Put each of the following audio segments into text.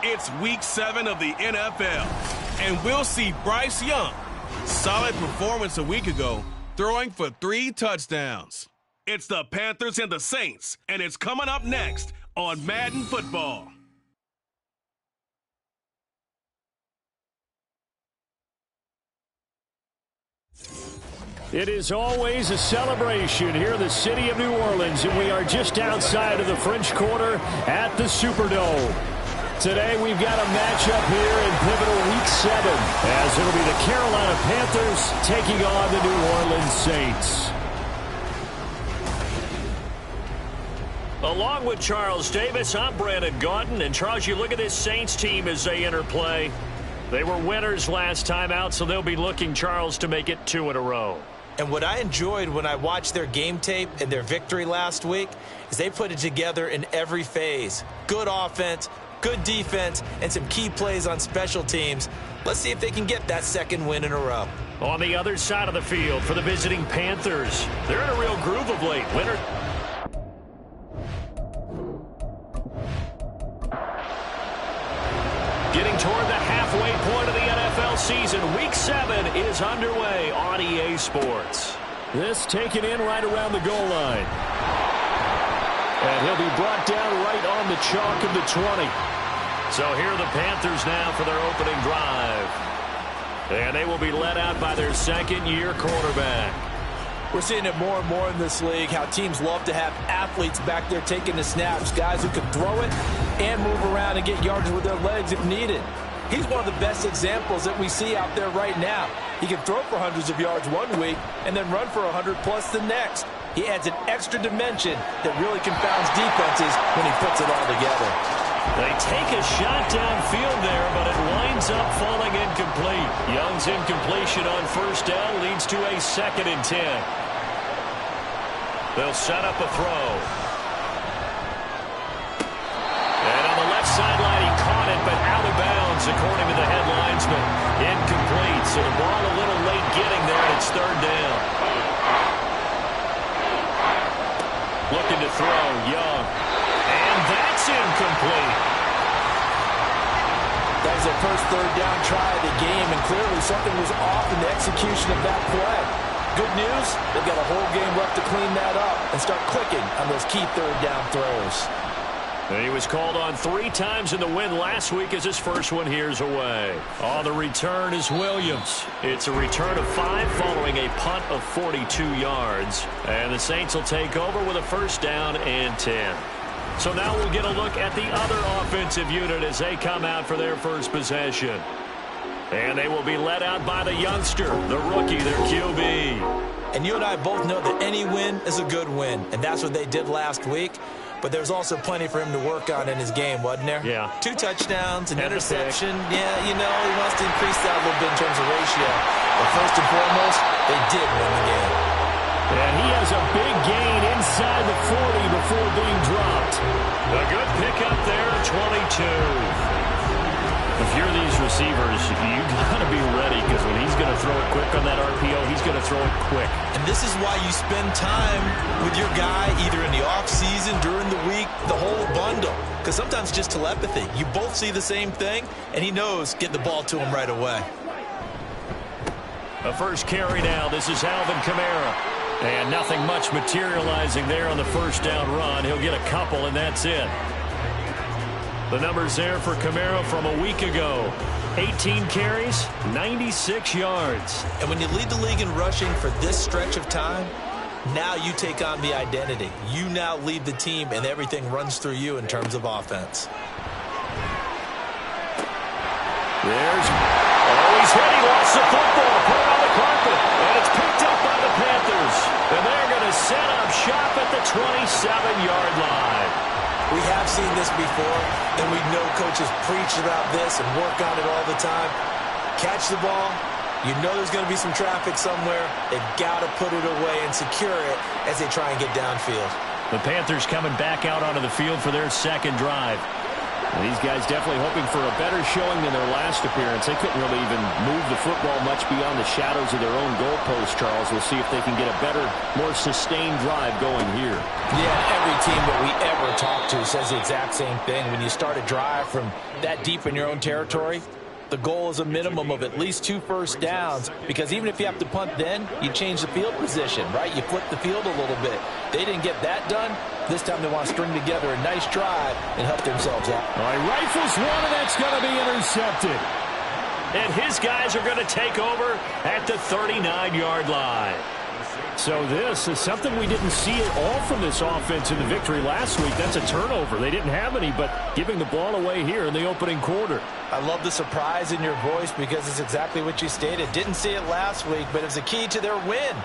It's Week 7 of the NFL, and we'll see Bryce Young, solid performance a week ago, throwing for 3 touchdowns. It's the Panthers and the Saints, and it's coming up next on Madden Football. It is always a celebration here in the city of New Orleans, and we are just outside of the French Quarter at the Superdome. Today we've got a matchup here in pivotal Week 7, as it'll be the Carolina Panthers taking on the New Orleans Saints. Along with Charles Davis, I'm Brandon Gaudin. And Charles, you look at this Saints team as they enter play. They were winners last time out, so they'll be looking, Charles, to make it 2 in a row. And what I enjoyed when I watched their game tape and their victory last week is they put it together in every phase. Good offense, good defense, and some key plays on special teams. Let's see if they can get that 2nd win in a row. On the other side of the field for the visiting Panthers, they're in a real groove of late. Winner. Getting toward the halfway point of the NFL season, Week 7 is underway on EA Sports. This taken in right around the goal line. And he'll be brought down right on the chalk of the 20. So here are the Panthers now for their opening drive. And they will be led out by their 2nd-year quarterback. We're seeing it more and more in this league, how teams love to have athletes back there taking the snaps, guys who can throw it and move around and get yards with their legs if needed. He's one of the best examples that we see out there right now. He can throw for hundreds of yards one week and then run for 100+ the next. He adds an extra dimension that really confounds defenses when he puts it all together. They take a shot downfield there, but it winds up falling incomplete. Young's incompletion on 1st down leads to a 2nd and 10. They'll set up a throw. And on the left sideline, he caught it, but out of bounds, according to the head linesman. Incomplete, so the ball a little late getting there, and it's 3rd down. Looking to throw, Young. And that's incomplete. That was their first 3rd down try of the game, and clearly something was off in the execution of that play. Good news, they've got a whole game left to clean that up and start clicking on those key 3rd down throws. He was called on 3 times in the win last week as his first one here's away. On the return is Williams. It's a return of 5 following a punt of 42 yards. And the Saints will take over with a 1st down and 10. So now we'll get a look at the other offensive unit as they come out for their first possession. And they will be led out by the youngster, the rookie, their QB. And you and I both know that any win is a good win, and that's what they did last week. But there's also plenty for him to work on in his game, wasn't there? Yeah. 2 touchdowns, an interception. Yeah, you know, he wants to increase that a little bit in terms of ratio. But first and foremost, they did win the game. And he has a big gain inside the 40 before being dropped. A good pickup there, 22. If you're these receivers, you got to be ready, because when he's going to throw it quick on that RPO, he's going to throw it quick. And this is why you spend time with your guy either in the offseason, during the week, the whole bundle. Because sometimes it's just telepathy. You both see the same thing, and he knows get the ball to him right away. A first carry now. This is Alvin Kamara. And nothing much materializing there on the 1st down run. He'll get a couple, and that's it. The numbers there for Kamara from a week ago. 18 carries, 96 yards. And when you lead the league in rushing for this stretch of time, now you take on the identity. You now lead the team, and everything runs through you in terms of offense. He's hit. He lost the football. Put it on the carpet. And it's picked up by the Panthers. And they're going to set up shop at the 27-yard line. We have seen this before, and we know coaches preach about this and work on it all the time. Catch the ball. You know there's going to be some traffic somewhere. They've got to put it away and secure it as they try and get downfield. The Panthers coming back out onto the field for their 2nd drive. These guys definitely hoping for a better showing than their last appearance. They couldn't really even move the football much beyond the shadows of their own goalpost, Charles. We'll see if they can get a better, more sustained drive going here. Yeah, every team that we ever talk to says the exact same thing. When you start a drive from that deep in your own territory, the goal is a minimum of at least 2 first downs, because even if you have to punt then, you change the field position, right? You flip the field a little bit. They didn't get that done. This time they want to string together a nice drive and help themselves out. All right, rifles one, and that's going to be intercepted. And his guys are going to take over at the 39-yard line. So this is something we didn't see at all from this offense in the victory last week. That's a turnover. They didn't have any, but giving the ball away here in the opening quarter. I love the surprise in your voice because it's exactly what you stated. Didn't see it last week, but it's a key to their win.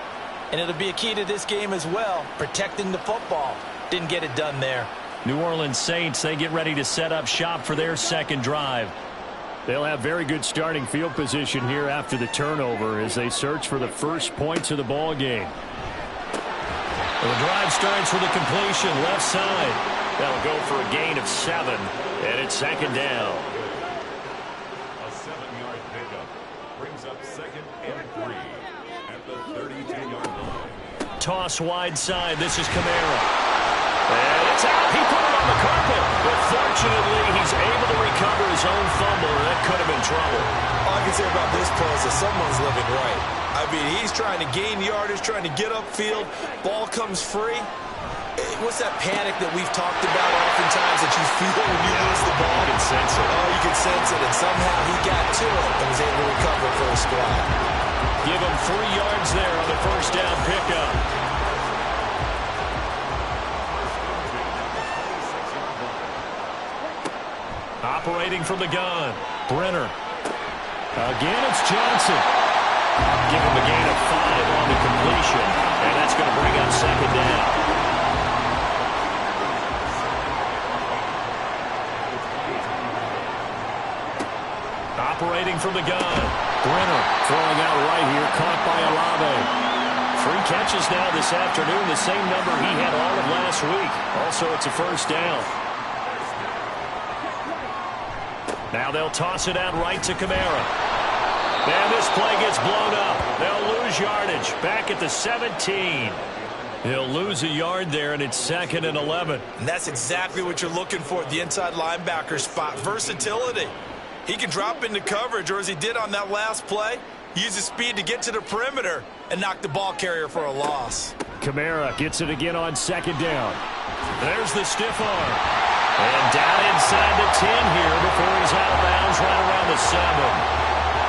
And it'll be a key to this game as well, protecting the football. Didn't get it done there. New Orleans Saints, they get ready to set up shop for their second drive. They'll have very good starting field position here after the turnover as they search for the first points of the ball game. The drive starts with a completion left side. That'll go for a gain of 7, and it's second down. A 7-yard pickup brings up 2nd and 3 at the 32-yard line. Toss wide side. This is Kamara. And it's out. He put it on the carpet. But fortunately, he's able to recover his own fumble. That could have been trouble. All I can say about this play is that someone's living right. I mean, he's trying to gain yardage, trying to get upfield. Ball comes free. What's that panic that we've talked about oftentimes that you feel when you lose the ball? You can sense it. Oh, you can sense it. And somehow he got to it and was able to recover for a squad. Give him 3 yards there on the first down pickup. Operating from the gun, Brenner. Again, it's Johnson. Give him a gain of 5 on the completion, and that's going to bring up second down. Operating from the gun, Brenner throwing out right here, caught by Olave. 3 catches now this afternoon, the same number he had all of last week. Also, it's a first down. Now they'll toss it out right to Kamara. And this play gets blown up. They'll lose yardage. Back at the 17. He'll lose a yard there, and it's 2nd and 11. And that's exactly what you're looking for at the inside linebacker spot. Versatility. He can drop into coverage, or as he did on that last play, use his speed to get to the perimeter and knock the ball carrier for a loss. Kamara gets it again on second down. There's the stiff arm. And down inside the 10 here before he's out of bounds right around the 7.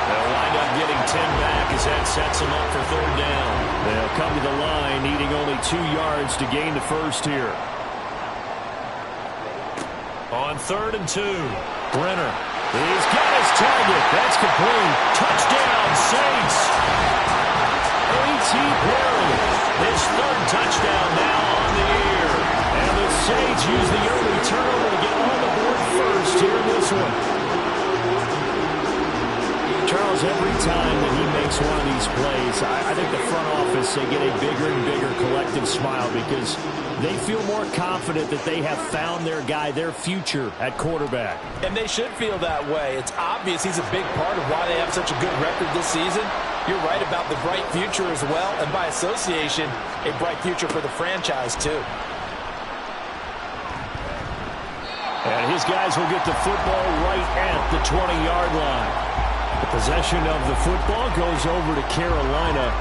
They'll wind up getting 10 back as that sets them up for third down. They'll come to the line needing only 2 yards to gain the first here. On 3rd and 2, Brenner. He's got his target. That's complete. Touchdown, Saints. A.T. Perry. His 3rd touchdown now on the year. And the Saints use the early turnover to get on the board first here in this one. Charles, every time that he makes one of these plays, I think the front office, they get a bigger and bigger collective smile because they feel more confident that they have found their guy, their future at quarterback. And they should feel that way. It's obvious he's a big part of why they have such a good record this season. You're right about the bright future as well, and by association, a bright future for the franchise too. And his guys will get the football right at the 20-yard line. The possession of the football goes over to Carolina.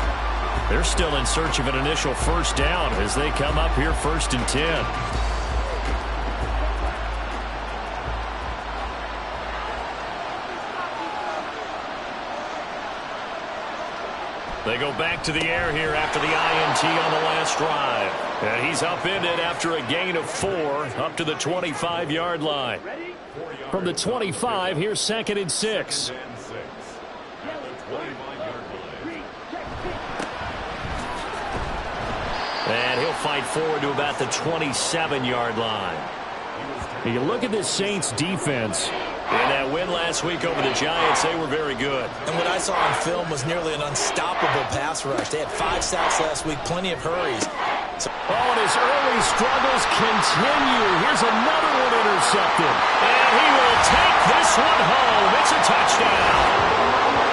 They're still in search of an initial first down as they come up here 1st and 10. They go back to the air here after the INT on the last drive. And he's upended after a gain of 4 up to the 25-yard line. From the 25, here's 2nd and 6. And he'll fight forward to about the 27-yard line. You look at this Saints defense. In that win last week over the Giants, they were very good. And what I saw on film was nearly an unstoppable pass rush. They had 5 sacks last week, plenty of hurries. Oh, and his early struggles continue. Here's another one intercepted. And he will take this one home. It's a touchdown.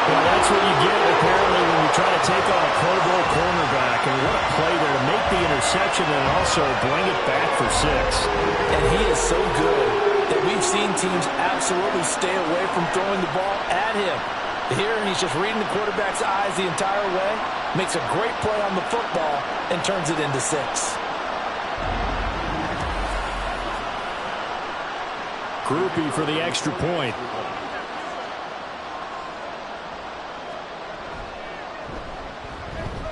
Well, that's what you get, apparently, when you try to take on a Pro Bowl cornerback. And what a play there to make the interception and also bring it back for 6. And he is so good that we've seen teams absolutely stay away from throwing the ball at him. Here, he's just reading the quarterback's eyes the entire way, makes a great play on the football, and turns it into 6. Groupie for the extra point.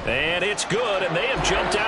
And it's good, and they have jumped out.